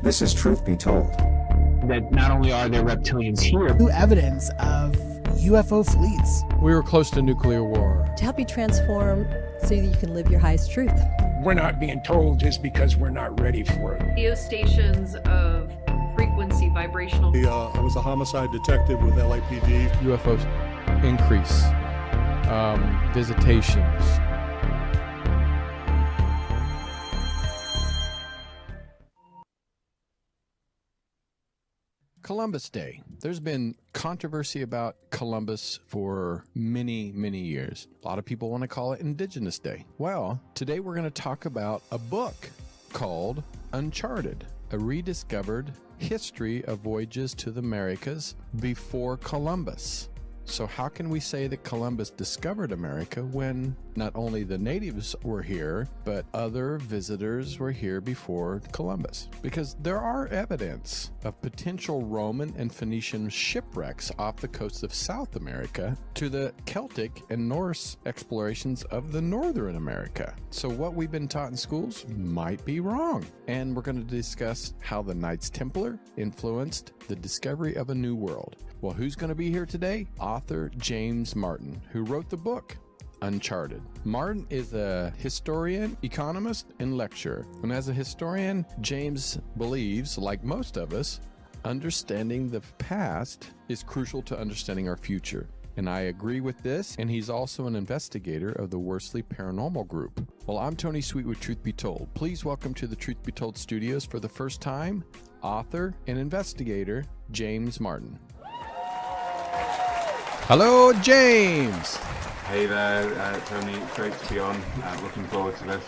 This is Truth Be Told. That not only are there reptilians here, new evidence of UFO fleets. We were close to nuclear war. To help you transform so that you can live your highest truth. We're not being told just because we're not ready for it. Radio stations of frequency, vibrational. I was a homicide detective with LAPD. UFOs increase, visitations. Columbus Day. There's been controversy about Columbus for many, many years. A lot of people want to call it Indigenous Day. Well, today we're going to talk about a book called Uncharted, a rediscovered history of voyages to the Americas before Columbus. So how can we say that Columbus discovered America when not only the natives were here, but other visitors were here before Columbus? Because there are evidence of potential Roman and Phoenician shipwrecks off the coast of South America to the Celtic and Norse explorations of the Northern America. So what we've been taught in schools might be wrong. And we're going to discuss how the Knights Templar influenced the discovery of a new world. Well, who's going to be here today? Author James Martin, who wrote the book Uncharted. Martin is a historian, economist, and lecturer. And as a historian, James believes, like most of us, understanding the past is crucial to understanding our future. And I agree with this, and he's also an investigator of the Worsley Paranormal Group. Well, I'm Tony Sweet with Truth Be Told. Please welcome to the Truth Be Told studios for the first time, author and investigator James Martin. Hello, James. Hey there, Tony. It's great to be on. Looking forward to this.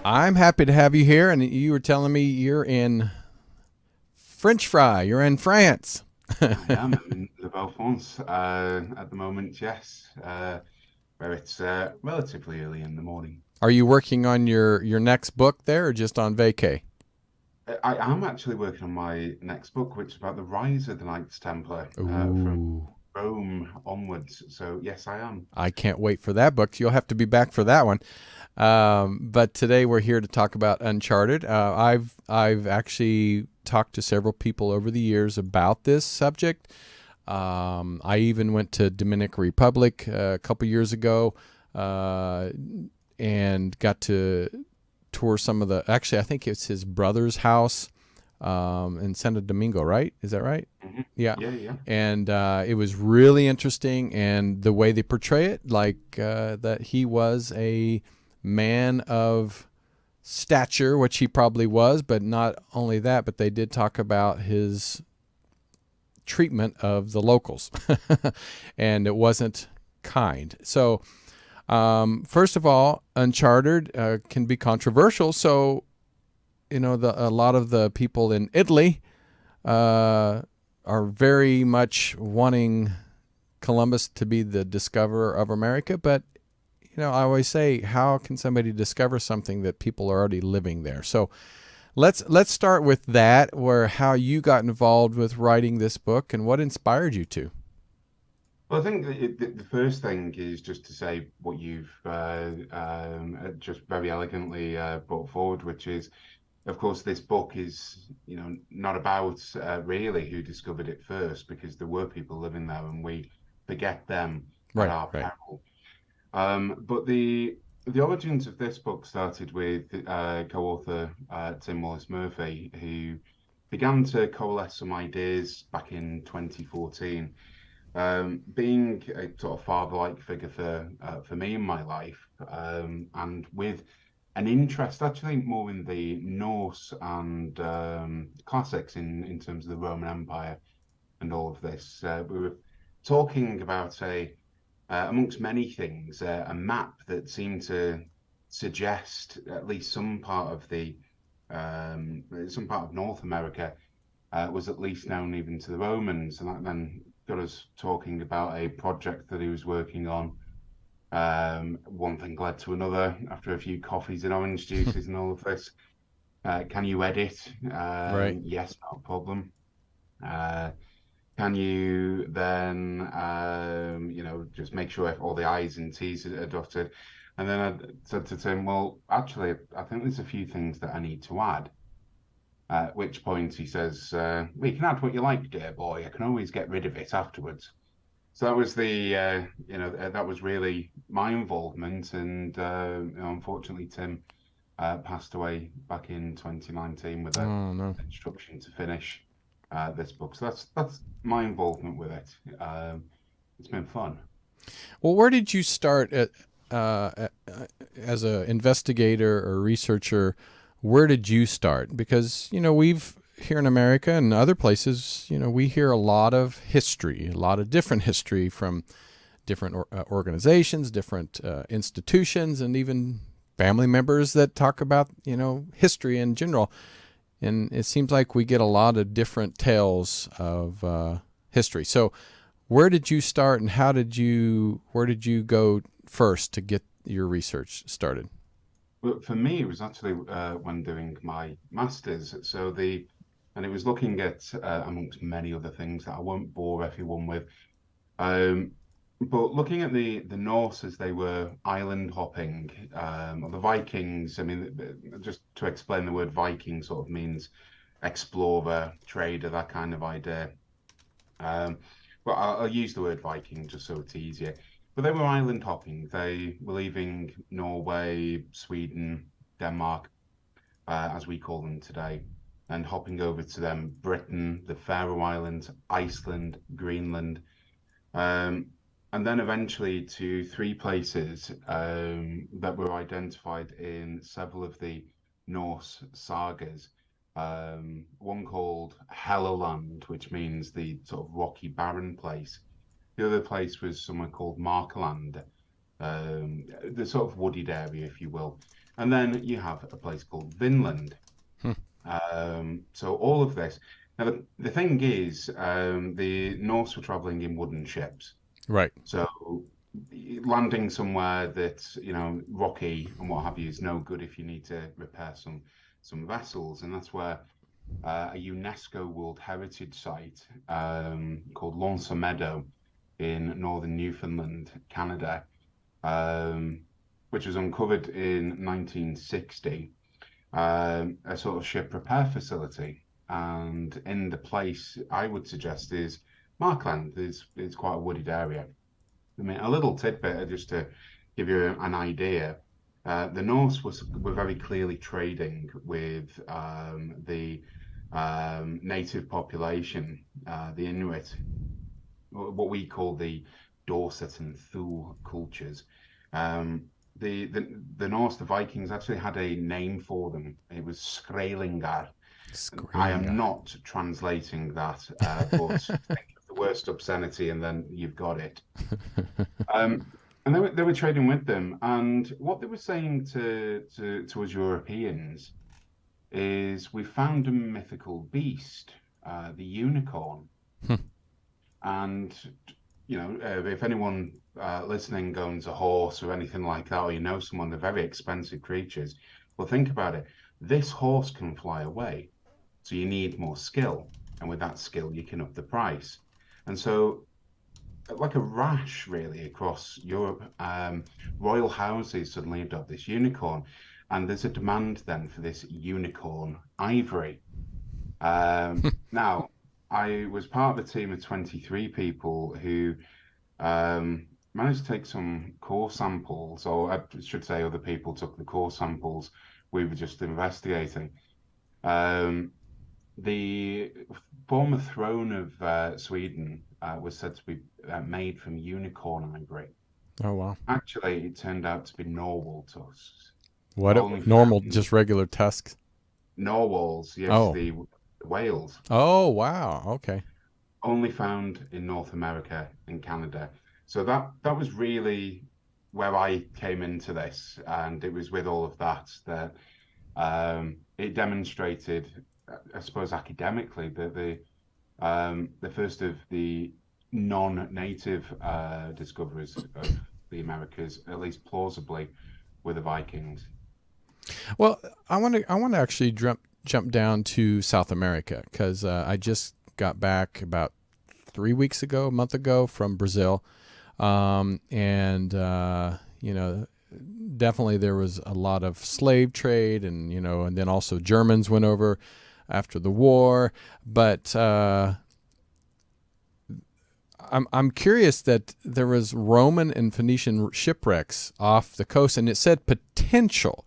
I'm happy to have you here, and you were telling me you're in French Fry. You're in France. I am in Le Belfons at the moment, yes, where it's relatively early in the morning. Are you working on your next book there, or just on vacay? I am actually working on my next book, which is about the rise of the Knights Templar from Rome onwards. So yes, I am. I can't wait for that book. You'll have to be back for that one. But today we're here to talk about Uncharted. I've actually talked to several people over the years about this subject. I even went to Dominican Republic a couple years ago and got to tour some of the. Actually, I think it's his brother's house. In Santo Domingo, right? Is that right? Mm-hmm. Yeah. Yeah. And it was really interesting, and the way they portray it, like that he was a man of stature, which he probably was, but not only that, but they did talk about his treatment of the locals, and it wasn't kind. So, first of all, Uncharted can be controversial, so you know, a lot of the people in Italy are very much wanting Columbus to be the discoverer of America. But, you know, I always say, how can somebody discover something that people are already living there? So let's start with that, where how you got involved with writing this book and what inspired you to. Well, I think the first thing is just to say what you've just very elegantly brought forward, which is, of course, this book is, you know, not about really who discovered it first, because there were people living there and we forget them at our peril. But the origins of this book started with co-author Tim Wallace-Murphy, who began to coalesce some ideas back in 2014. Being a sort of father-like figure for me in my life, and with an interest actually more in the Norse and classics in terms of the Roman Empire and all of this. We were talking about amongst many things, a map that seemed to suggest at least some part of North America was at least known even to the Romans, and that then got us talking about a project that he was working on. One thing led to another after a few coffees and orange juices and all of this. Can you edit? Right. Yes, not a problem. Can you then, just make sure all the I's and T's are dotted? And then I said to Tim, well, actually, I think there's a few things that I need to add. At which point he says, well, you can add what you like, dear boy. I can always get rid of it afterwards. So that was that was really my involvement. And unfortunately, Tim passed away back in 2019 with an instruction to finish this book. So that's my involvement with it. It's been fun. Well, where did you start as an investigator or researcher? Where did you start? Because, we've here in America and other places, we hear a lot of history, a lot of different history from different organizations, different institutions, and even family members that talk about, history in general. And it seems like we get a lot of different tales of history. So where did you start, and where did you go first to get your research started? Well, for me, it was actually when doing my master's. And it was looking at, amongst many other things that I won't bore everyone with, but looking at the Norse as they were island hopping, or the Vikings. I mean, just to explain, the word Viking sort of means explorer, trader, that kind of idea. But I'll use the word Viking just so it's easier. But they were island hopping. They were leaving Norway, Sweden, Denmark, as we call them today, and hopping over to them, Britain, the Faroe Islands, Iceland, Greenland, and then eventually to 3 places that were identified in several of the Norse sagas. One called Helluland, which means the sort of rocky, barren place. The other place was somewhere called Markland, the sort of wooded area, if you will. And then you have a place called Vinland. So all of this. Now, the thing is, the Norse were traveling in wooden ships. Right. So landing somewhere that's, rocky and what have you is no good if you need to repair some vessels. And that's where a UNESCO World Heritage Site called Lonsa Meadow in northern Newfoundland, Canada, which was uncovered in 1960, a sort of ship repair facility. And in the place, I would suggest, is Markland. It's quite a wooded area. I mean, a little tidbit just to give you an idea. The Norse were very clearly trading with the native population, the Inuit, what we call the Dorset and Thule cultures. The Norse, the Vikings, actually had a name for them. It was Skrailingar. I am not translating that, but think of the worst obscenity and then you've got it. And they were trading with them. And what they were saying to us Europeans is, we found a mythical beast, the unicorn. And, if anyone listening owns a horse or anything like that, or someone, they're very expensive creatures. Well, think about it. This horse can fly away. So you need more skill. And with that skill, you can up the price. And so, like a rash, really, across Europe, royal houses suddenly adopt this unicorn. And there's a demand then for this unicorn ivory. Now, I was part of a team of 23 people who managed to take some core samples, or I should say other people took the core samples. We were just investigating. The former throne of Sweden was said to be made from unicorn ivory. Oh, wow. Actually, it turned out to be narwhal tusks. What? Normal, just regular tusks? Narwhals, yes, the whales. Oh, wow. Okay. Only found in North America and Canada. So that was really where I came into this. And it was with all of that it demonstrated, I suppose, academically, that the first of the non-native discoveries of the Americas, at least plausibly, were the Vikings. Well, I want to actually jump down to South America, because I just got back about 3 weeks ago, a month ago, from Brazil, and definitely there was a lot of slave trade, and and then also Germans went over. after the war. But I'm curious that there was Roman and Phoenician shipwrecks off the coast, and it said potential.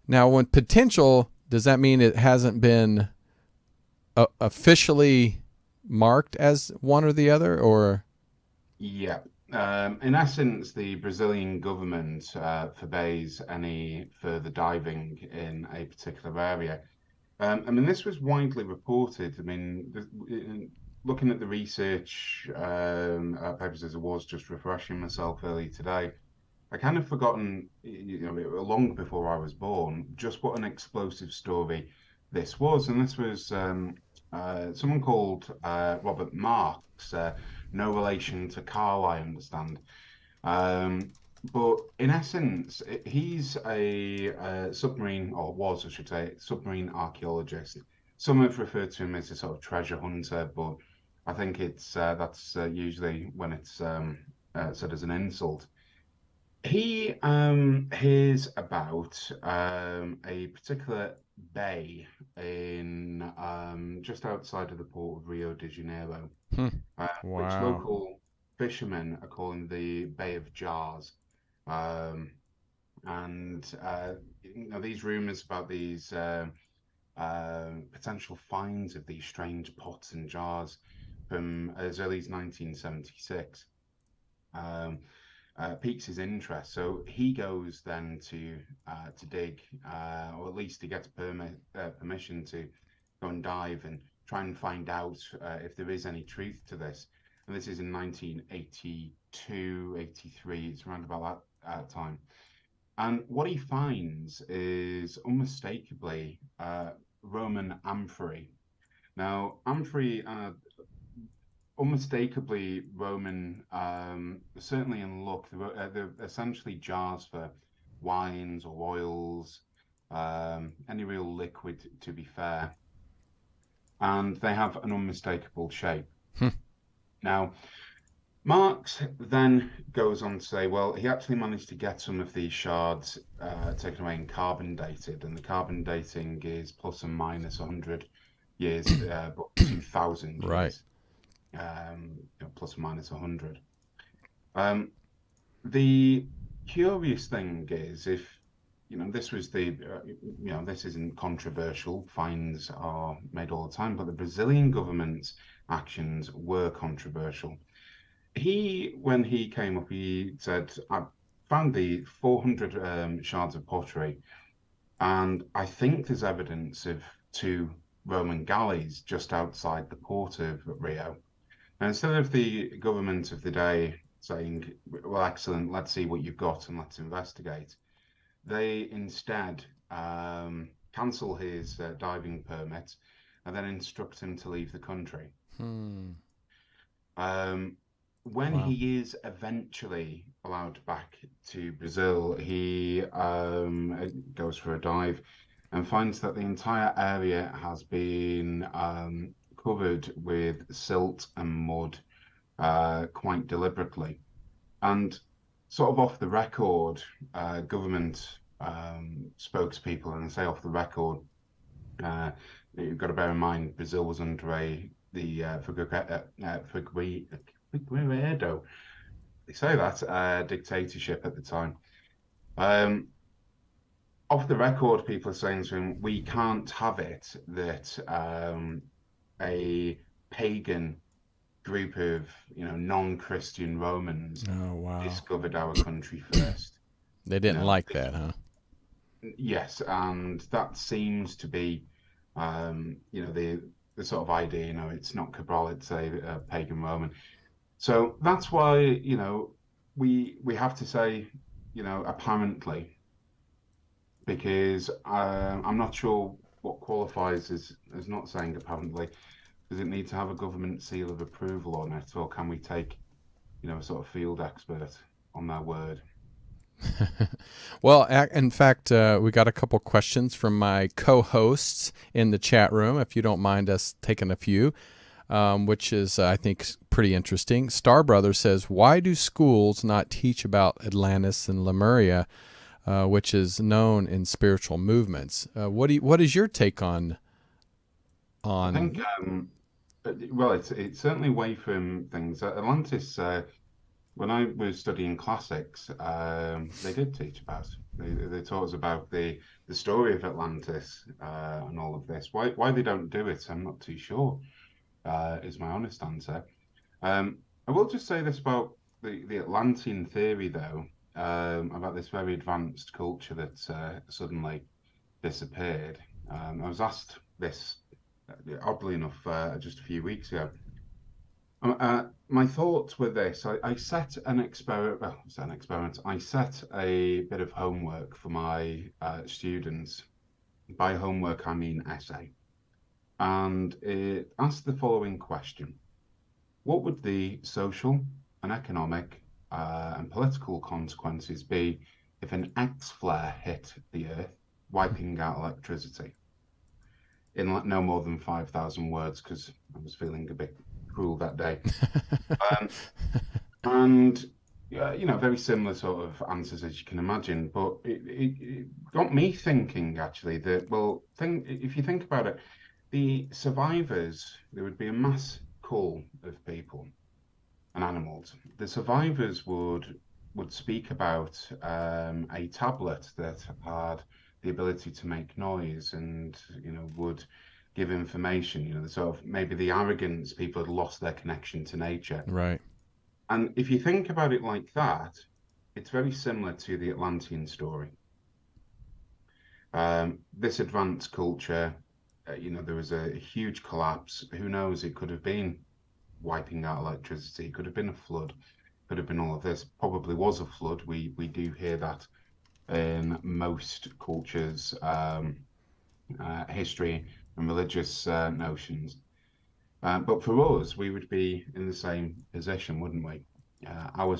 Now, when potential, does that mean it hasn't been officially marked as one or the other, or? Yeah. In essence, the Brazilian government forbids any further diving in a particular area. I mean, this was widely reported. I mean, looking at the research papers as I was just refreshing myself earlier today, I kind of forgotten, long before I was born, just what an explosive story this was. And this was someone called Robert Marks, no relation to Carl, I understand. But in essence, he's a submarine, or was, I should say, submarine archaeologist. Some have referred to him as a sort of treasure hunter, but I think that's usually when it's said as an insult. He hears about a particular bay in just outside of the port of Rio de Janeiro, which local fishermen are calling the Bay of Jars. These rumors about these potential finds of these strange pots and jars from as early as 1976 piques his interest. So he goes then to dig, or at least he gets permission to go and dive and try and find out if there is any truth to this. And this is in 1982, 83. It's around about that time. And what he finds is unmistakably Roman amphorae. Now, amphorae are unmistakably Roman, certainly in look. They're essentially jars for wines or oils, any real liquid, to be fair. And they have an unmistakable shape. Now, Marx then goes on to say, well, he actually managed to get some of these shards taken away and carbon dated, and the carbon dating is plus or minus 100 years, but 2,000 years. Right. Plus or minus 100. The curious thing is, if this was this isn't controversial. Finds are made all the time, but the Brazilian government's actions were controversial. When he came up, he said, I found the 400 shards of pottery, and I think there's evidence of 2 Roman galleys just outside the port of Rio. And instead of the government of the day saying, well, excellent, let's see what you've got and let's investigate, they instead cancel his diving permit and then instruct him to leave the country. When he is eventually allowed back to Brazil, he goes for a dive and finds that the entire area has been covered with silt and mud quite deliberately. And sort of off the record, government spokespeople, and I say off the record, you've got to bear in mind Brazil was under Figueiredo, they say that, dictatorship at the time. Off the record, people are saying to him, we can't have it that a pagan group of non-Christian Romans discovered our country first. They didn't like that, huh? Yes, and that seems to be the sort of idea, it's not Cabral, it's a pagan Roman. So that's why we have to say apparently, because I'm not sure what qualifies as not saying apparently. Does it need to have a government seal of approval on it, or can we take, a sort of field expert on their word? Well, in fact, we got a couple questions from my co-hosts in the chat room, if you don't mind us taking a few, which is, I think, pretty interesting. Star Brother says, why do schools not teach about Atlantis and Lemuria, which is known in spiritual movements? What is your take on I think, well, it's certainly away from things. Atlantis, when I was studying classics, they did teach about. They taught us about the story of Atlantis and all of this. Why they don't do it, I'm not too sure. Is my honest answer. I will just say this about the Atlantean theory, though, about this very advanced culture that suddenly disappeared. I was asked this, oddly enough, just a few weeks ago. My thoughts were this: I set an experiment. Well, set an experiment. I set a bit of homework for my students. By homework, I mean essay, and it asked the following question: what would the social and economic and political consequences be if an X flare hit the Earth, wiping out electricity? In no more than 5,000 words, because I was feeling a bit cruel that day. And very similar sort of answers as you can imagine. But it got me thinking, actually, that, well, if you think about it, the survivors, there would be a mass cull of people and animals. The survivors would speak about a tablet that had the ability to make noise and, would give information, the sort of maybe the arrogance, people had lost their connection to nature. Right. And if you think about it like that, it's very similar to the Atlantean story. This advanced culture, there was a huge collapse. Who knows? It could have been wiping out electricity. It could have been a flood. Could have been all of this. Probably was a flood. We do hear that in most cultures' history and religious notions. But for us, we would be in the same position, wouldn't we? Our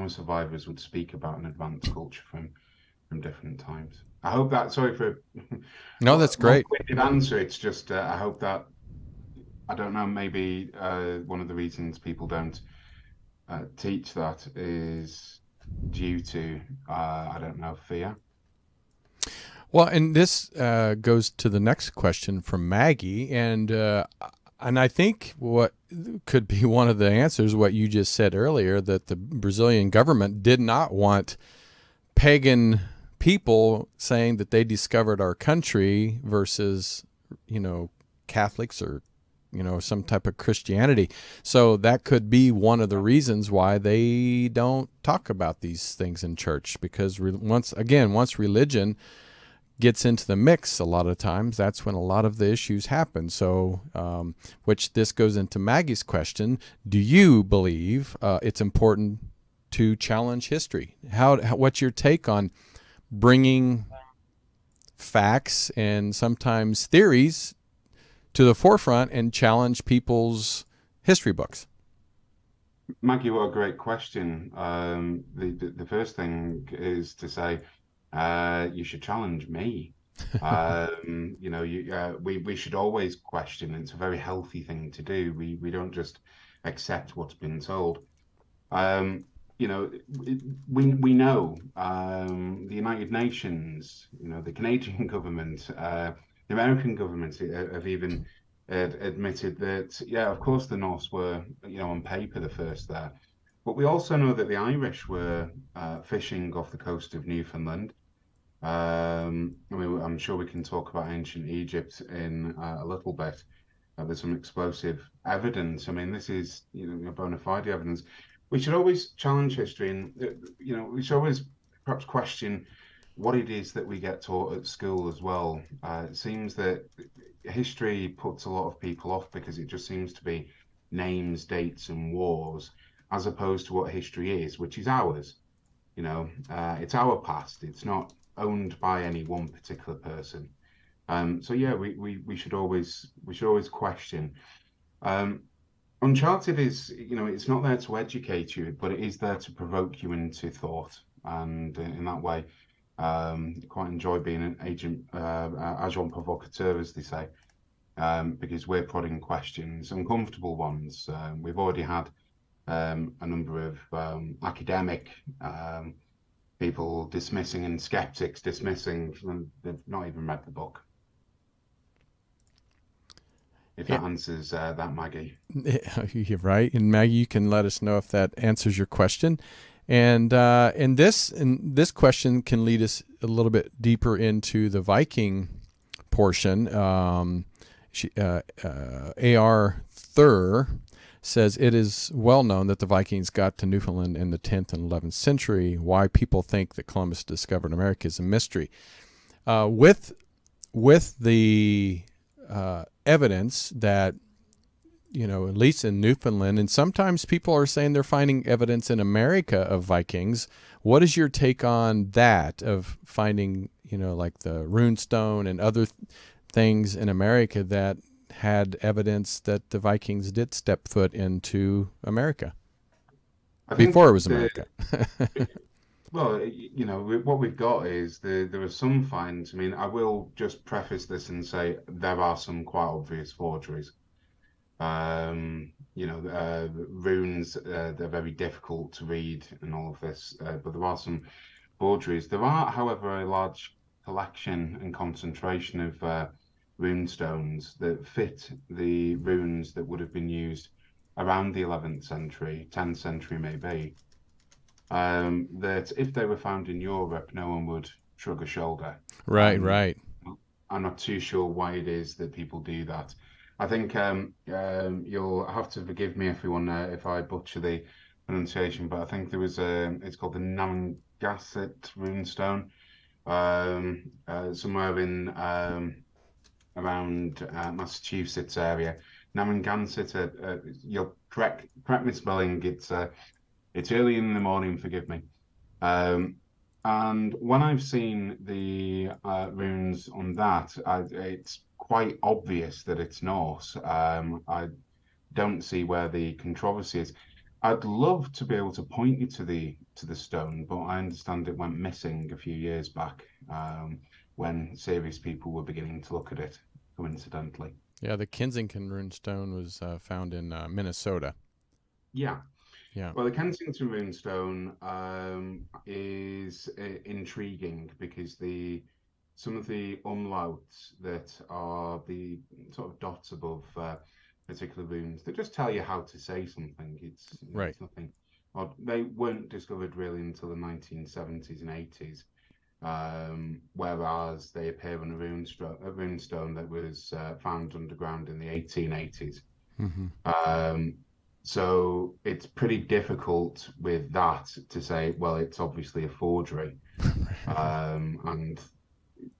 survivors would speak about an advanced culture from different times. I hope that. Sorry for. No, that's great. Answer. It's just I hope that. I don't know. Maybe one of the reasons people don't teach that is due to I don't know, fear. Well, and this goes to the next question from Maggie, and I think what could be one of the answers, what you just said earlier, that the Brazilian government did not want pagan people saying that they discovered our country versus, Catholics or, some type of Christianity. So that could be one of the reasons why they don't talk about these things in church, because once religion gets into the mix, a lot of times that's when a lot of the issues happen. So, which this goes into Maggie's question: do you believe it's important to challenge history? What's your take on bringing facts and sometimes theories to the forefront and challenge people's history books? Maggie, what a great question. The first thing is to say, you should challenge me. We should always question. It's a very healthy thing to do. We don't just accept what's been told. We know the United Nations, the Canadian government, the American government have even admitted that, yeah, of course the Norse were, on paper the first there. But we also know that the Irish were fishing off the coast of Newfoundland. I'm sure we can talk about ancient Egypt in a little bit. There's some explosive evidence. This is, bona fide evidence. We should always challenge history, and we should always perhaps question what it is that we get taught at school as well. It seems that history puts a lot of people off because it just seems to be names, dates, and wars, as opposed to what history is, which is ours. It's our past. It's not owned by any one particular person. So yeah, we should always question. Uncharted is, it's not there to educate you, but it is there to provoke you into thought, and in that way, quite enjoy being an agent, agent provocateur, as they say, because we're prodding questions, uncomfortable ones. We've already had a number of academic people dismissing and skeptics dismissing, and they've not even read the book. if that answers that, Maggie. You're right. And Maggie, you can let us know if that answers your question. And this question can lead us a little bit deeper into the Viking portion. A.R. Thur says it is well known that the Vikings got to Newfoundland in the 10th and 11th century. Why people think that Columbus discovered America is a mystery. With the evidence that, at least in Newfoundland, and sometimes people are saying they're finding evidence in America of Vikings. What is your take on that, of finding, like the runestone and other things in America that had evidence that the Vikings did step foot into America before it was America? Well, what we've got is there are some finds. I mean, I will just preface this and say there are some quite obvious forgeries. Runes, they're very difficult to read and all of this, but there are some forgeries. There are, however, a large collection and concentration of runestones that fit the runes that would have been used around the 11th century, 10th century maybe, that if they were found in Europe, no one would shrug a shoulder. Right. I'm not too sure why it is that people do that. I think you'll have to forgive me, everyone, if I butcher the pronunciation, but I think there was it's called the Namgasset runestone, somewhere in around Massachusetts area. Namgasset, you'll correct me spelling. It's early in the morning, forgive me. And when I've seen the runes on that, it's quite obvious that it's Norse. I don't see where the controversy is. I'd love to be able to point you to the stone, but I understand it went missing a few years back, when serious people were beginning to look at it, coincidentally. Yeah, the Kensington runestone was found in Minnesota. Yeah. Yeah. Well, the Kensington runestone is intriguing because some of the umlauts that are the sort of dots above particular runes, they just tell you how to say something. It's nothing odd. They weren't discovered really until the 1970s and 80s, whereas they appear on a runestone that was found underground in the 1880s. Mm-hmm. So it's pretty difficult with that to say, well, it's obviously a forgery. And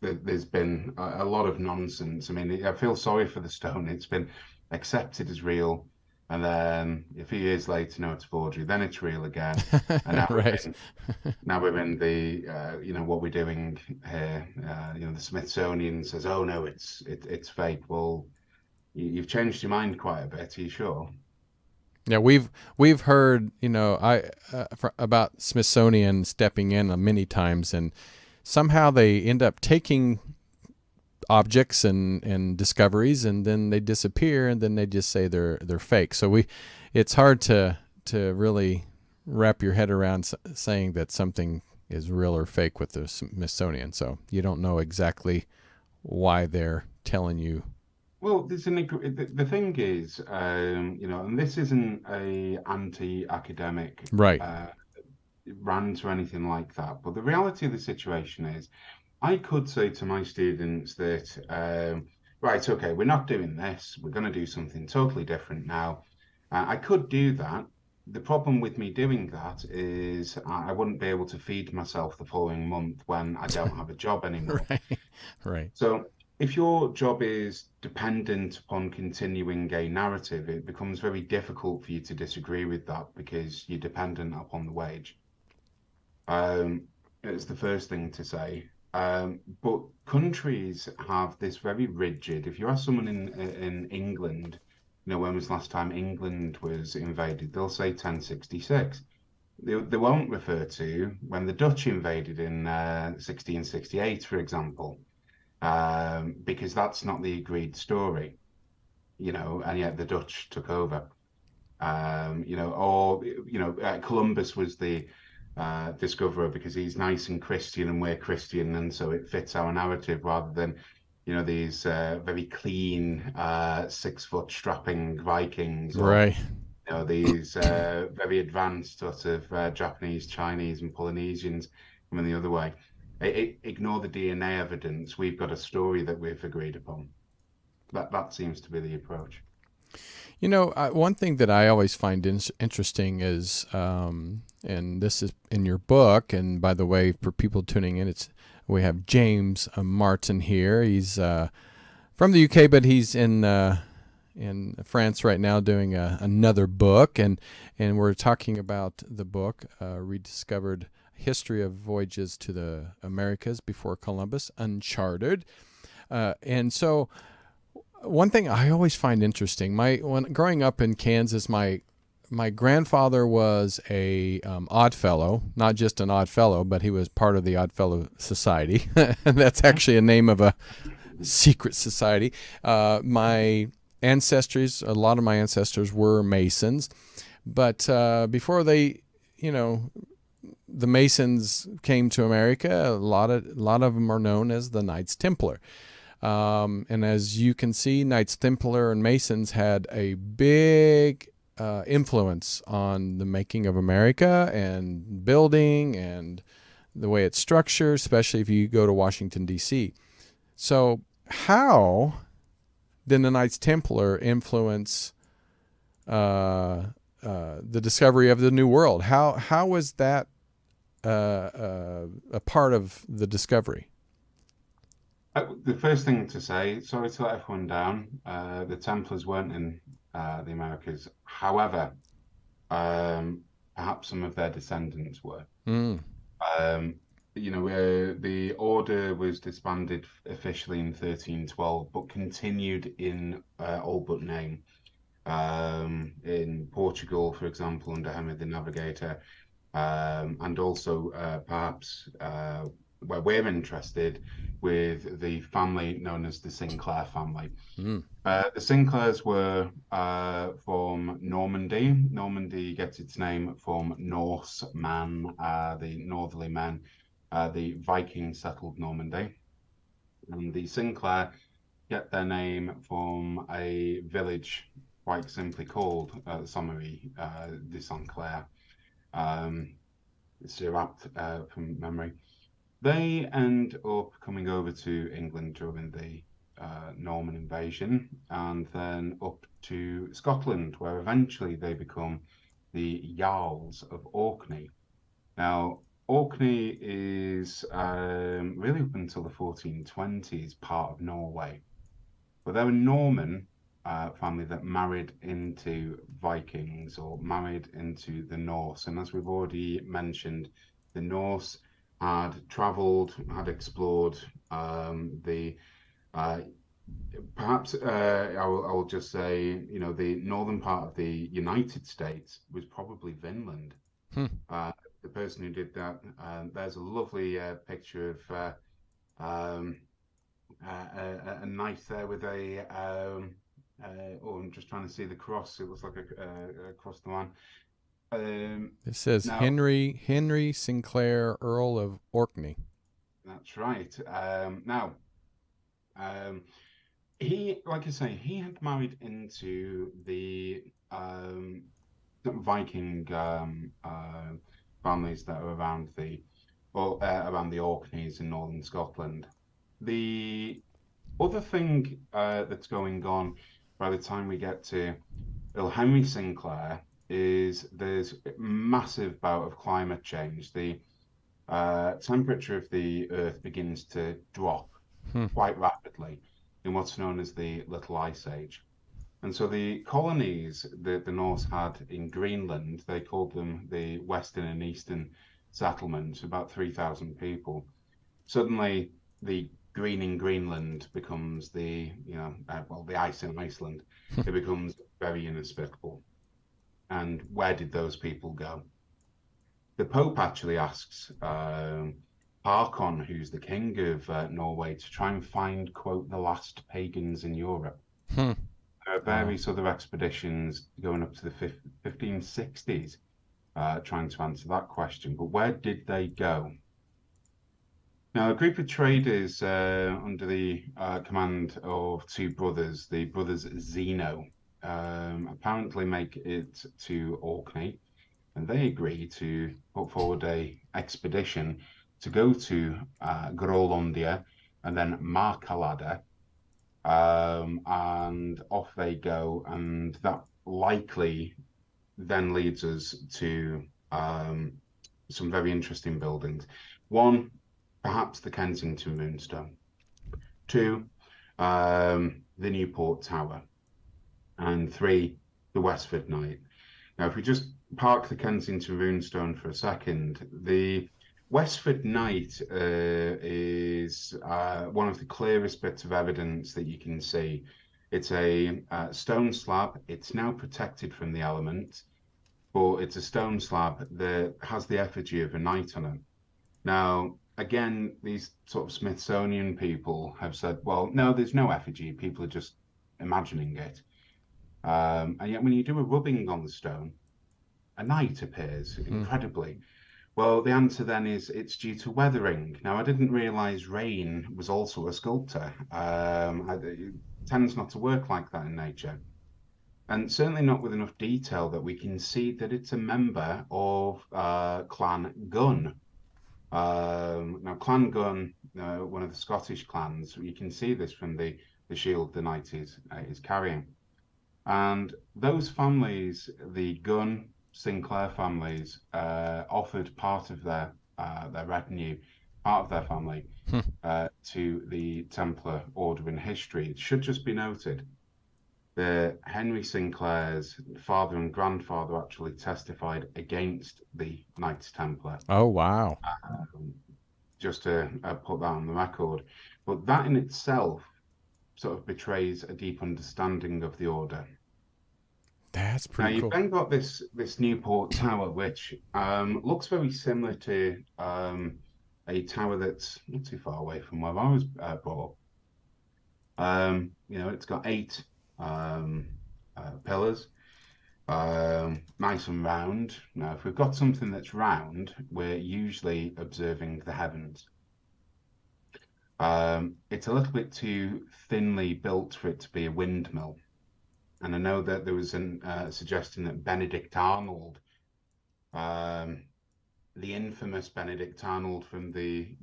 there's been a lot of nonsense. I mean, I feel sorry for the stone. It's been accepted as real, and then a few years later, no, it's forgery. Then it's real again. And now we're in the, what we're doing here. The Smithsonian says, oh no, it's fake. Well, you've changed your mind quite a bit. Are you sure? Yeah, we've heard, about Smithsonian stepping in many times, and somehow they end up taking objects and discoveries, and then they disappear, and then they just say they're fake. So it's hard to really wrap your head around saying that something is real or fake with the Smithsonian. So you don't know exactly why they're telling you. Well, the thing is, and this isn't a anti-academic rant or anything like that, but the reality of the situation is, I could say to my students that, right, okay, we're not doing this, we're going to do something totally different now. I could do that. The problem with me doing that is I wouldn't be able to feed myself the following month when I don't have a job anymore. Right. So if your job is dependent upon continuing a narrative, it becomes very difficult for you to disagree with that because you're dependent upon the wage. It's the first thing to say. But countries have this very rigid. If you ask someone in England, when was the last time England was invaded, they'll say 1066. They won't refer to when the Dutch invaded in 1668, for example. Because that's not the agreed story, and yet the Dutch took over, Columbus was the discoverer because he's nice and Christian and we're Christian, and so it fits our narrative rather than these very clean 6 foot strapping Vikings, or Right. these very advanced sort of Japanese, Chinese, and Polynesians coming the other way. Ignore the DNA evidence. We've got a story that we've agreed upon. That seems to be the approach. One thing that I always find interesting is, and this is in your book, and by the way, for people tuning in, we have James Martin here. He's from the UK, but he's in France right now doing another book, and we're talking about the book, Rediscovered History of Voyages to the Americas Before Columbus, Uncharted. And so one thing I always find interesting, when growing up in Kansas, my grandfather was a odd fellow, not just an odd fellow, but he was part of the Odd Fellow Society. And that's actually a name of a secret society. My ancestors, a lot of my ancestors were Masons, but before they, the Masons came to America, a lot of them are known as the Knights Templar. And as you can see, Knights Templar and Masons had a big influence on the making of America and building and the way it's structured, especially if you go to Washington, D.C. So how did the Knights Templar influence the discovery of the New World? How was that a part of the discovery? The first thing to say, sorry to let everyone down, the Templars weren't in the Americas. However, perhaps some of their descendants were. The order was disbanded officially in 1312, but continued in all but name. In Portugal, for example, under Henry the Navigator, and also perhaps where we're interested, with the family known as the Sinclair family. The Sinclairs were from Normandy. Normandy gets its name from Norse man, the northerly men. The Vikings settled Normandy. And the Sinclair get their name from a village quite simply called Sommery de Sinclair. It's wrapped from memory. They end up coming over to England during the Norman invasion, and then up to Scotland, where eventually they become the Jarls of Orkney. Now, Orkney is really up until the 1420s part of Norway, but they're a Norman family that married into Vikings or married into the Norse. And as we've already mentioned, the Norse had traveled, had explored perhaps I will just say, the northern part of the United States was probably Vinland. The person who did that, there's a lovely picture of a knight there with I'm just trying to see the cross. It looks like a cross the line. It says Henry Sinclair, Earl of Orkney. That's right. He, like I say, he had married into the Viking families that are around the Orkneys in northern Scotland. The other thing that's going on by the time we get to Earl Henry Sinclair is there's a massive bout of climate change. The temperature of the Earth begins to drop quite rapidly in what's known as the Little Ice Age. And so the colonies that the Norse had in Greenland, they called them the Western and Eastern settlements, about 3,000 people. Suddenly, the green in Greenland becomes the ice in Iceland. It becomes very inhospitable. And where did those people go? The Pope actually asks Haakon, who's the king of Norway, to try and find, quote, the last pagans in Europe. There are various other expeditions going up to the 1560s trying to answer that question. But where did they go? Now, a group of traders under the command of two brothers, the brothers Zeno, apparently make it to Orkney, and they agree to put forward a expedition to go to Grönlandia and then Markalada, and off they go, and that likely then leads us to some very interesting buildings. One, perhaps the Kensington Moonstone. Two, the Newport Tower. And three, the Westford Knight. Now, if we just park the Kensington Moonstone for a second, the Westford Knight is one of the clearest bits of evidence that you can see. It's a stone slab. It's now protected from the elements, but it's a stone slab that has the effigy of a knight on it. Now, again, these sort of Smithsonian people have said, well, no, there's no effigy. People are just imagining it. And yet when you do a rubbing on the stone, a knight appears incredibly. Well, the answer then is it's due to weathering. Now, I didn't realize rain was also a sculptor. It tends not to work like that in nature. And certainly not with enough detail that we can see that it's a member of Clan Gun. Now, Clan Gun, one of the Scottish clans, you can see this from the shield the knight is carrying. And those families, the Gun, Sinclair families, offered part of their retinue, part of their family, to the Templar Order in history. It should just be noted that Henry Sinclair's father and grandfather actually testified against the Knights Templar. Oh, wow. Just to put that on the record. But that in itself sort of betrays a deep understanding of the order. That's pretty cool. You've then got this Newport Tower, which looks very similar to a tower that's not too far away from where I was brought up. It's got 8 pillars, nice and round. Now, if we've got something that's round, we're usually observing the heavens. It's a little bit too thinly built for it to be a windmill. And I know that there was a suggestion that Benedict Arnold, the infamous Benedict Arnold from the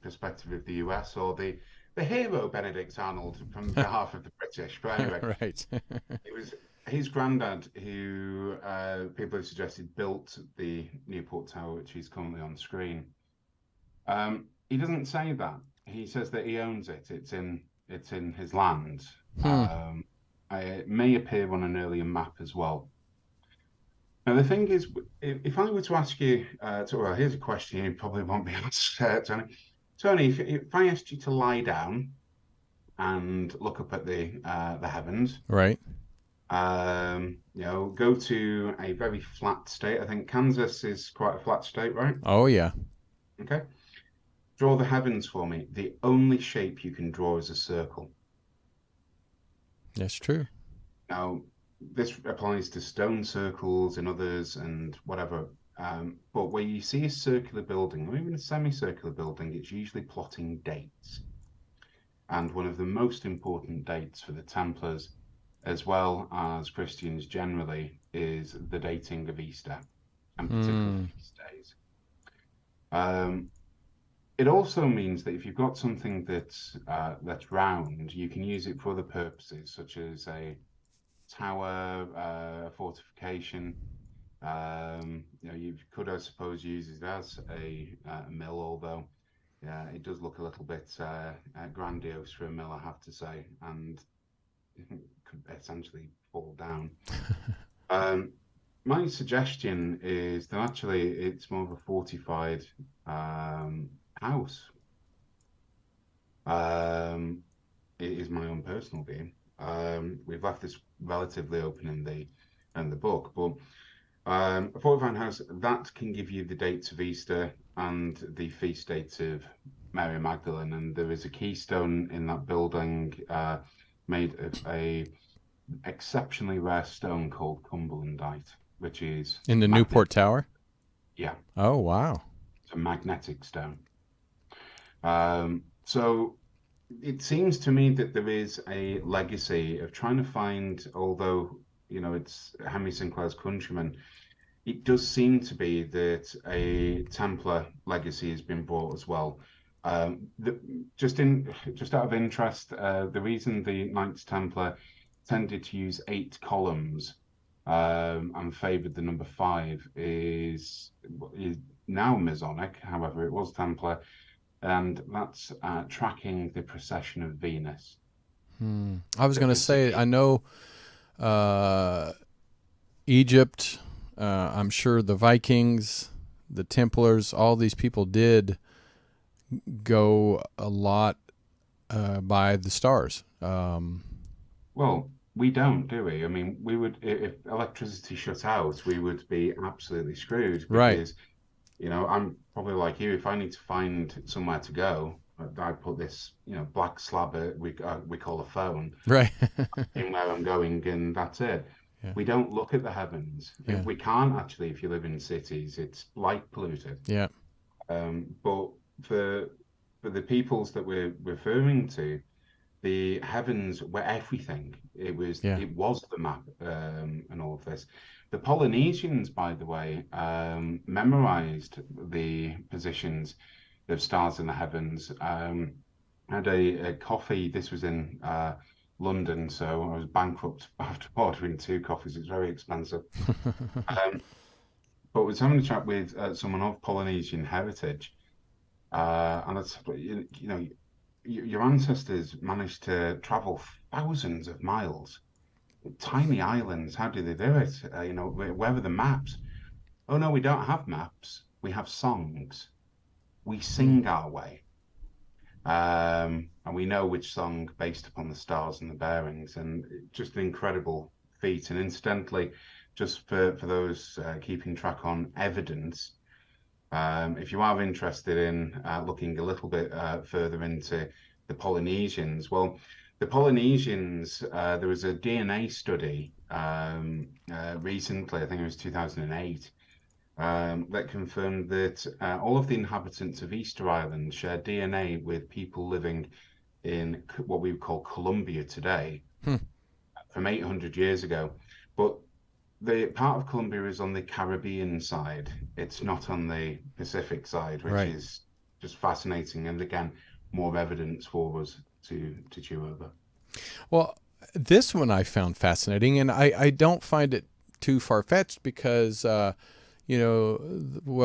perspective of the US, or the hero Benedict Arnold from behalf of the British. But anyway, right. It was his granddad who people have suggested built the Newport Tower, which is currently on screen. He doesn't say that. He says that he owns it. It's in his land. It may appear on an earlier map as well. Now, the thing is, if I were to ask you, here's a question you probably won't be asked, Tony. Tony, if I asked you to lie down and look up at the heavens, right? Go to a very flat state. I think Kansas is quite a flat state, right? Oh, yeah. Okay. Draw the heavens for me. The only shape you can draw is a circle. That's true. Now, this applies to stone circles and others and whatever. But where you see a circular building, or even a semicircular building, it's usually plotting dates. And one of the most important dates for the Templars, as well as Christians generally, is the dating of Easter, and particularly feast days. It also means that if you've got something that's round, you can use it for other purposes, such as a tower, fortification. You could, I suppose, use it as a mill, although it does look a little bit grandiose for a mill, I have to say, and it could essentially fall down. My suggestion is that actually it's more of a fortified house. It is my own personal view. We've left this relatively open in the book, but a fortified house that can give you the dates of Easter and the feast dates of Mary Magdalene, and there is a keystone in that building made of a exceptionally rare stone called Cumberlandite, which is in the Newport Tower. Yeah. Oh, wow. It's a magnetic stone. So it seems to me that there is a legacy of trying to find, although, it's Henry Sinclair's countrymen, it does seem to be that a Templar legacy has been brought as well. Just out of interest, the reason the Knights Templar tended to use 8 columns and favoured the number 5 is now Masonic. However, it was Templar, and that's tracking the precession of Venus. I was going to say, I know Egypt. I'm sure the Vikings, the Templars, all these people did go a lot by the stars. Well, we don't, do we? I mean, we would, if electricity shut out, we would be absolutely screwed. Because, right. I'm probably like you. If I need to find somewhere to go, I put this, black slab we call a phone, right, in where I'm going, and that's it. Yeah. We don't look at the heavens. Yeah. We can't actually. If you live in cities, it's light polluted. Yeah. But for the peoples that we're referring to, the heavens were everything. It was the map, and all of this. The Polynesians, by the way, memorized the positions of stars in the heavens. Had a coffee. This was in London, so I was bankrupt after ordering 2 coffees. It's very expensive. But I was having a chat with someone of Polynesian heritage, and it's, your ancestors managed to travel thousands of miles, tiny islands. How do they do it? Where are the maps? Oh no, we don't have maps. We have songs. We sing our way. And we know which song based upon the stars and the bearings, and just an incredible feat. And incidentally, just for those keeping track on evidence, if you are interested in looking a little bit further into the Polynesians, well, the Polynesians, there was a DNA study recently, I think it was 2008, that confirmed that all of the inhabitants of Easter Island share DNA with people living in what we would call Colombia today, from 800 years ago. But the part of Colombia is on the Caribbean side. It's not on the Pacific side, which is just fascinating. And again, more evidence for us to chew over. Well, this one I found fascinating, and I don't find it too far-fetched because, what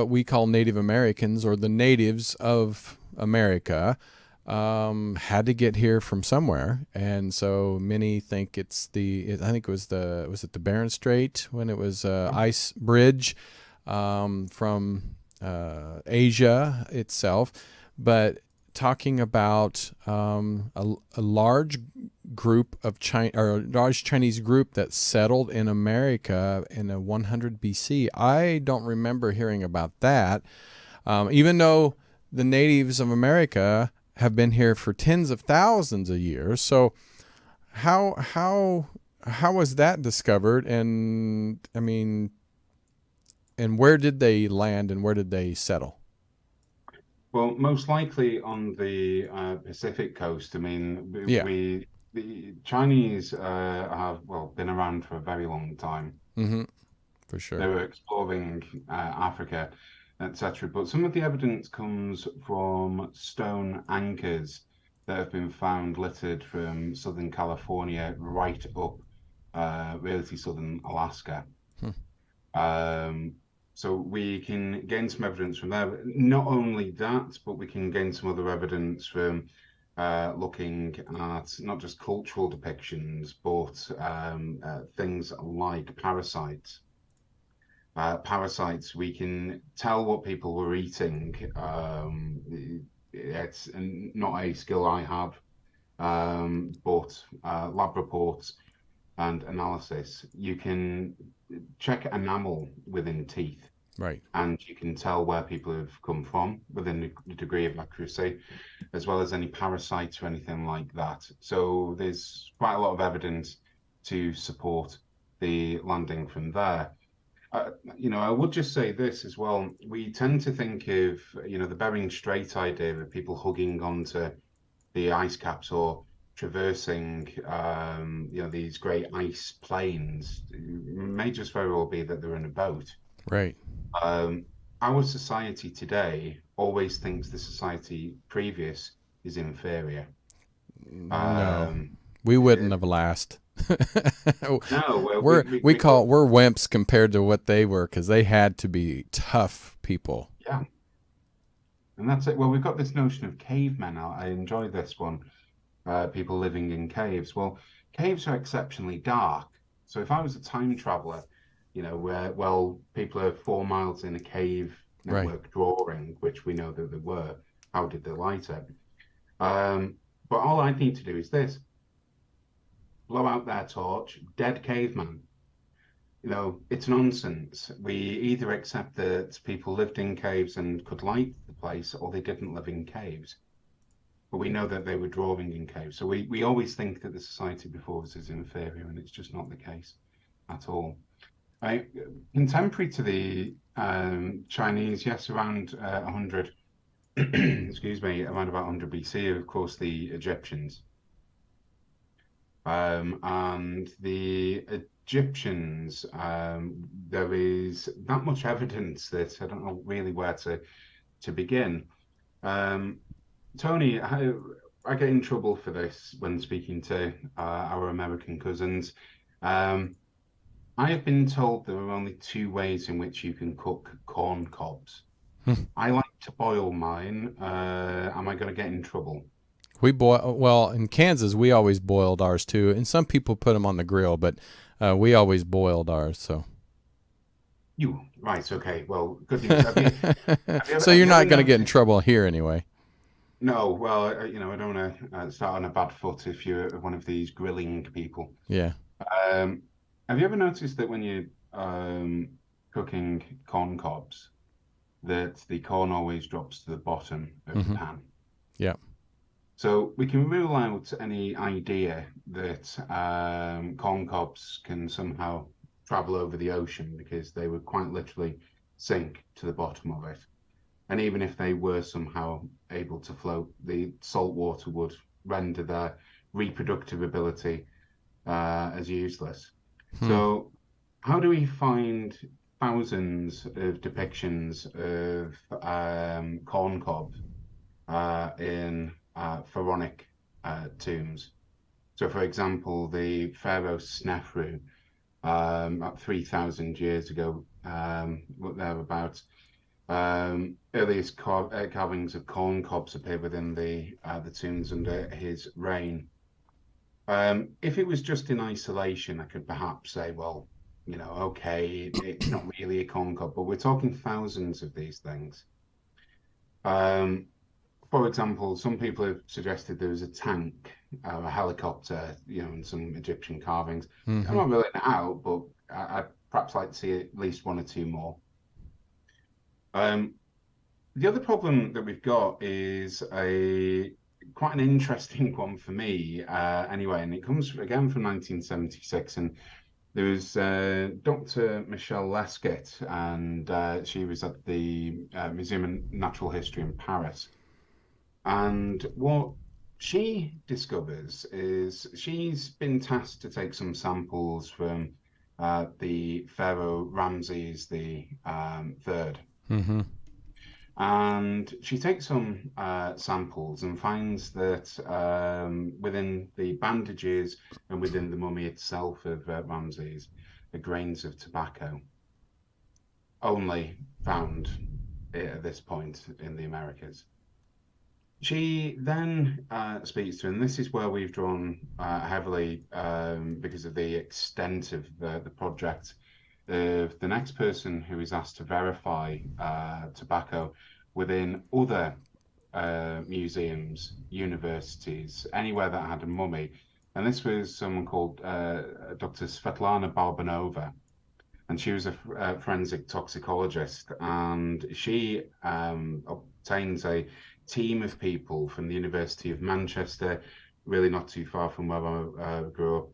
we call Native Americans, or the natives of America, had to get here from somewhere, and so many think I think it was the Bering Strait, when it was ice bridge from Asia itself, but talking about a large group of large Chinese group that settled in America in 100 BC. I don't remember hearing about that, even though the natives of America have been here for tens of thousands of years. So how was that discovered? And I mean, and where did they land and where did they settle? Well, most likely on the Pacific coast. I mean, the Chinese have been around for a very long time. Mm-hmm. For sure. They were exploring Africa, etc. But some of the evidence comes from stone anchors that have been found littered from Southern California right up really to Southern Alaska. So we can gain some evidence from there. But not only that, but we can gain some other evidence from looking at not just cultural depictions, but things like parasites. Parasites, we can tell what people were eating. It's not a skill I have, but lab reports and analysis. You can check enamel within teeth. Right. And you can tell where people have come from within a degree of accuracy, as well as any parasites or anything like that. So there's quite a lot of evidence to support the landing from there. I would just say this as well. We tend to think of, the Bering Strait idea of people hugging onto the ice caps or traversing, these great ice plains. It may just very well be that they're in a boat. Right. Our society today always thinks the society previous is inferior. No, we wouldn't have last. No, well, we're wimps compared to what they were, because they had to be tough people. Yeah. And that's it. Well, we've got this notion of cavemen. I enjoy this one. People living in caves. Well, caves are exceptionally dark. So if I was a time traveler, where, people are 4 miles in a cave network drawing, which we know that they were, how did they light it? But all I need to do is this. Blow out their torch, dead caveman. It's nonsense. We either accept that people lived in caves and could light the place, or they didn't live in caves. But we know that they were drawing in caves. So we always think that the society before us is inferior, and it's just not the case at all. Contemporary to the Chinese, yes, around 100, excuse me, around about 100 BC, of course, the Egyptians. And the Egyptians, there is that much evidence that I don't know really where to begin. Tony, I get in trouble for this when speaking to our American cousins. I have been told there are only 2 ways in which you can cook corn cobs. I like to boil mine. Am I going to get in trouble? We boil, well, in Kansas, we always boiled ours too. And some people put them on the grill, but we always boiled ours. So. Right, okay. Well, good news. So you're not going to get in trouble here anyway. No, well, I don't want to start on a bad foot if you're one of these grilling people. Yeah. Have you ever noticed that when you're cooking corn cobs, that the corn always drops to the bottom of the pan? Yeah. So we can rule out any idea that corn cobs can somehow travel over the ocean, because they would quite literally sink to the bottom of it. And even if they were somehow able to float, the salt water would render their reproductive ability as useless. So how do we find thousands of depictions of corn cob in pharaonic tombs? So, for example, the pharaoh Snefru, about 3,000 years ago, thereabouts, earliest carvings of corn cobs appear within the tombs under his reign. If it was just in isolation, I could perhaps say, well, okay, it's not really a corn cob, but we're talking thousands of these things. For example, some people have suggested there was a tank, a helicopter, in some Egyptian carvings. I'm not ruling it out, but I'd perhaps like to see at least 1 or 2 more. The other problem that we've got is quite an interesting one for me, anyway, and it comes again from 1976, and there was Dr. Michelle Lescott, and she was at the Museum of Natural History in Paris. And what she discovers is she's been tasked to take some samples from the Pharaoh Ramses the Third. And she takes some samples and finds that within the bandages and within the mummy itself of Ramses are grains of tobacco, only found at this point in the Americas. She then speaks to, and this is where we've drawn heavily because of the extent of the project, the next person who is asked to verify tobacco within other museums, universities, anywhere that had a mummy. And this was someone called Dr. Svetlana Barbanova. And she was a forensic toxicologist. And she obtains a team of people from the University of Manchester, really not too far from where I grew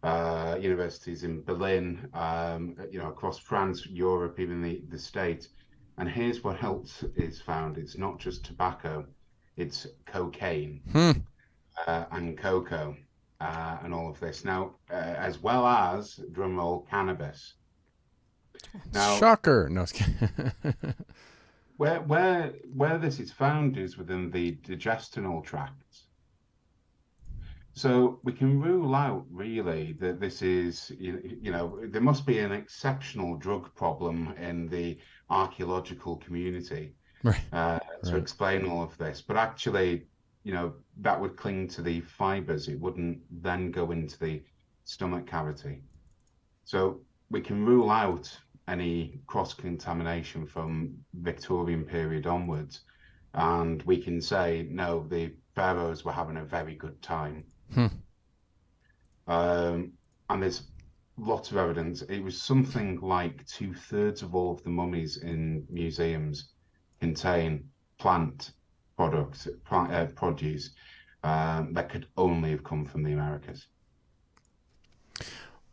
universities in Berlin, across France, Europe, even the States. And here's what else is found. It's not just tobacco, it's cocaine and cocoa and all of this. Now, as well as, drumroll, cannabis. Now, Shocker. No, where this is found is within the digestional tract. So we can rule out really that this is, there must be an exceptional drug problem in the archaeological community to explain all of this. But actually, that would cling to the fibers. It wouldn't then go into the stomach cavity. So we can rule out any cross-contamination from Victorian period onwards. And we can say, no, the pharaohs were having a very good time. And there's lots of evidence. It was something like 2/3 of all of the mummies in museums contain plant products, produce that could only have come from the Americas.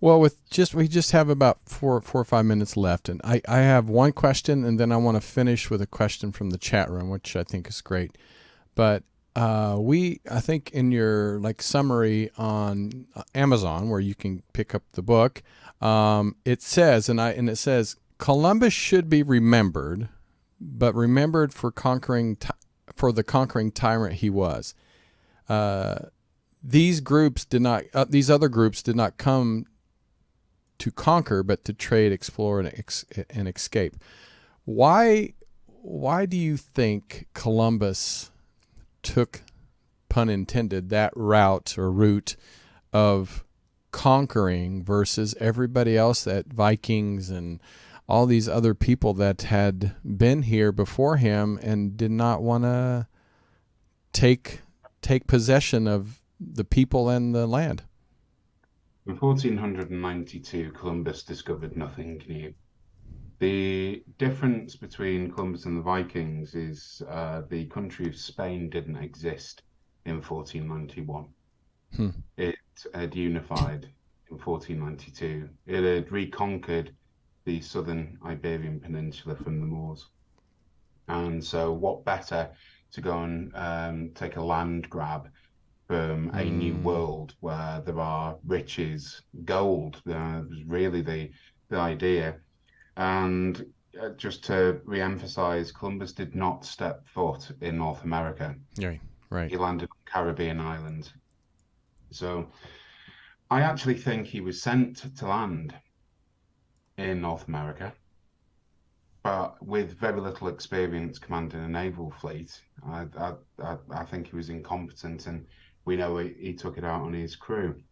Well, we just have about four or 5 minutes left, and I have one question, and then I want to finish with a question from the chat room, which I think is great. But I think in your summary on Amazon, where you can pick up the book, it says, it says Columbus should be remembered, but remembered for the conquering tyrant he was. These other groups did not come to conquer, but to trade, explore, and escape. Why do you think Columbus took, pun intended, that route of conquering versus everybody else, that Vikings and all these other people that had been here before him and did not want to take possession of the people and the land? In 1492, Columbus discovered nothing new. The difference between Columbus and the Vikings is the country of Spain didn't exist in 1491. It had unified in 1492. It had reconquered the southern Iberian Peninsula from the Moors. And so what better to go and take a land grab from a new world where there are riches, gold, was really the idea. And just to re-emphasize, Columbus did not step foot in North America. Right. He landed on Caribbean islands. So I actually think he was sent to land in North America, but with very little experience commanding a naval fleet. I think he was incompetent, and we know he took it out on his crew.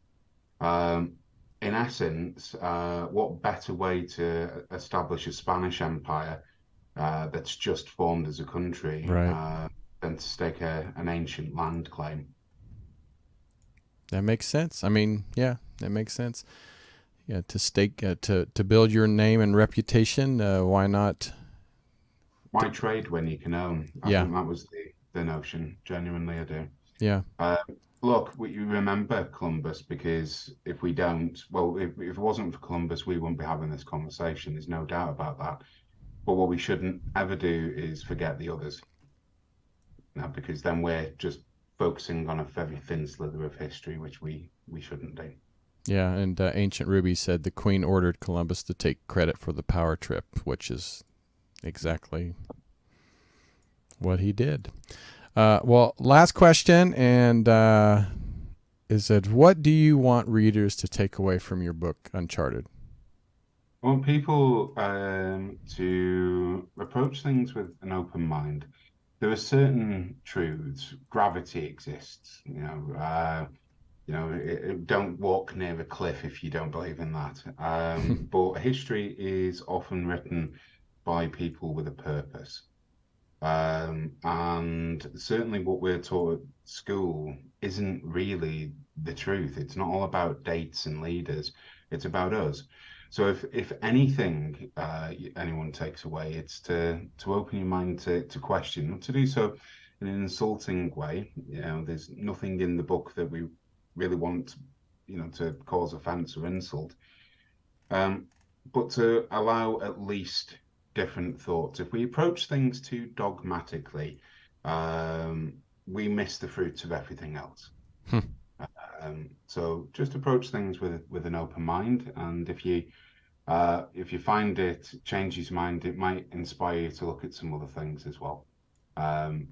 In essence, what better way to establish a Spanish empire that's just formed as a country than to stake an ancient land claim? That makes sense. I mean, yeah, that makes sense. Yeah, to stake, to build your name and reputation. Why not? Why trade when you can own? I think that was the notion. Genuinely, I do. Yeah. Look, we remember Columbus, because if we don't, well, if it wasn't for Columbus, we wouldn't be having this conversation. There's no doubt about that. But what we shouldn't ever do is forget the others. Now, because then we're just focusing on a very thin slither of history, which we shouldn't do. Yeah, and Ancient Ruby said the Queen ordered Columbus to take credit for the power trip, which is exactly what he did. Well, last question, and is that what do you want readers to take away from your book, Uncharted? I want people to approach things with an open mind. There are certain truths. Gravity exists. Don't walk near a cliff if you don't believe in that. But history is often written by people with a purpose. And certainly what we're taught at school isn't really the truth. It's not all about dates and leaders. It's about us. So if anything anyone takes away, it's to open your mind to question, not to do so in an insulting way. There's nothing in the book that we really want to cause offence or insult, but to allow at least different thoughts. If we approach things too dogmatically, we miss the fruits of everything else. So just approach things with an open mind, and if you find it changes your mind, it might inspire you to look at some other things as well,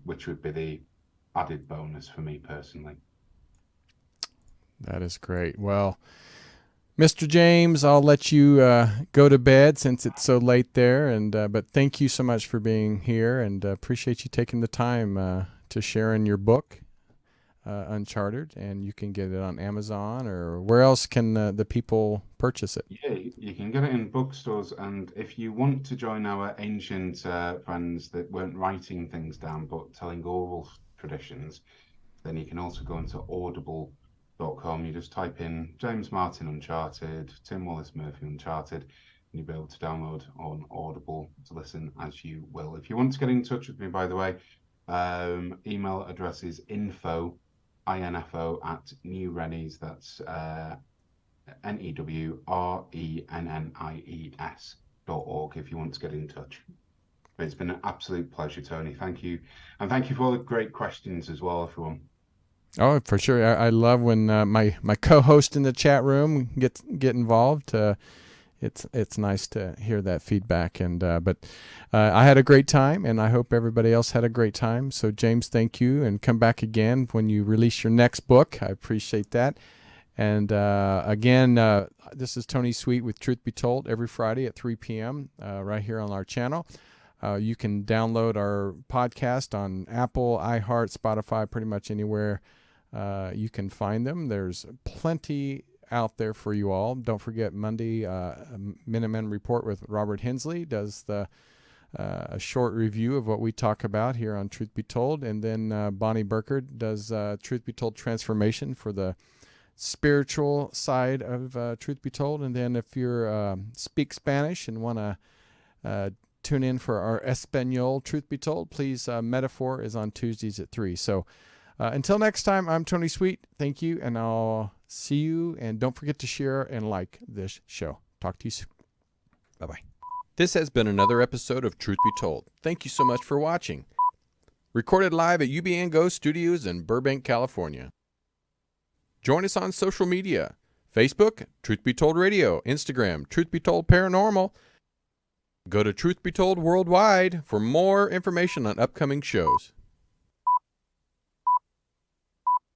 which would be the added bonus for me personally. That is great. Well, Mr. James, I'll let you go to bed since it's so late there, and but thank you so much for being here, and appreciate you taking the time to share in your book, Uncharted, and you can get it on Amazon, or where else can the people purchase it? Yeah, you can get it in bookstores, and if you want to join our ancient friends that weren't writing things down but telling oral traditions, then you can also go into audible.com. You just type in James Martin Uncharted, Tim Wallace Murphy Uncharted, and you'll be able to download on Audible to listen as you will. If you want to get in touch with me, by the way, email address is info at newrennies, that's NEWRENNIES.org if you want to get in touch. But it's been an absolute pleasure, Tony. Thank you. And thank you for all the great questions as well, everyone. Oh, for sure. I love when my co-host in the chat room get involved. It's nice to hear that feedback. And but I had a great time, and I hope everybody else had a great time. So James, thank you, and come back again when you release your next book. I appreciate that. And again, this is Tony Sweet with Truth Be Told every Friday at 3 p.m. Right here on our channel. You can download our podcast on Apple, iHeart, Spotify, pretty much anywhere you can find them. There's plenty out there for you all. Don't forget Monday, Minuteman Report with Robert Hensley does a short review of what we talk about here on Truth Be Told. And then Bonnie Burkert does Truth Be Told Transformation for the spiritual side of Truth Be Told. And then if you speak Spanish and want to tune in for our Espanol Truth Be Told, please, Metaphor is on Tuesdays at 3. So until next time, I'm Tony Sweet. Thank you, and I'll see you. And don't forget to share and like this show. Talk to you soon. Bye-bye. This has been another episode of Truth Be Told. Thank you so much for watching. Recorded live at UBN Go Studios in Burbank, California. Join us on social media. Facebook, Truth Be Told Radio. Instagram, Truth Be Told Paranormal. Go to Truth Be Told Worldwide for more information on upcoming shows.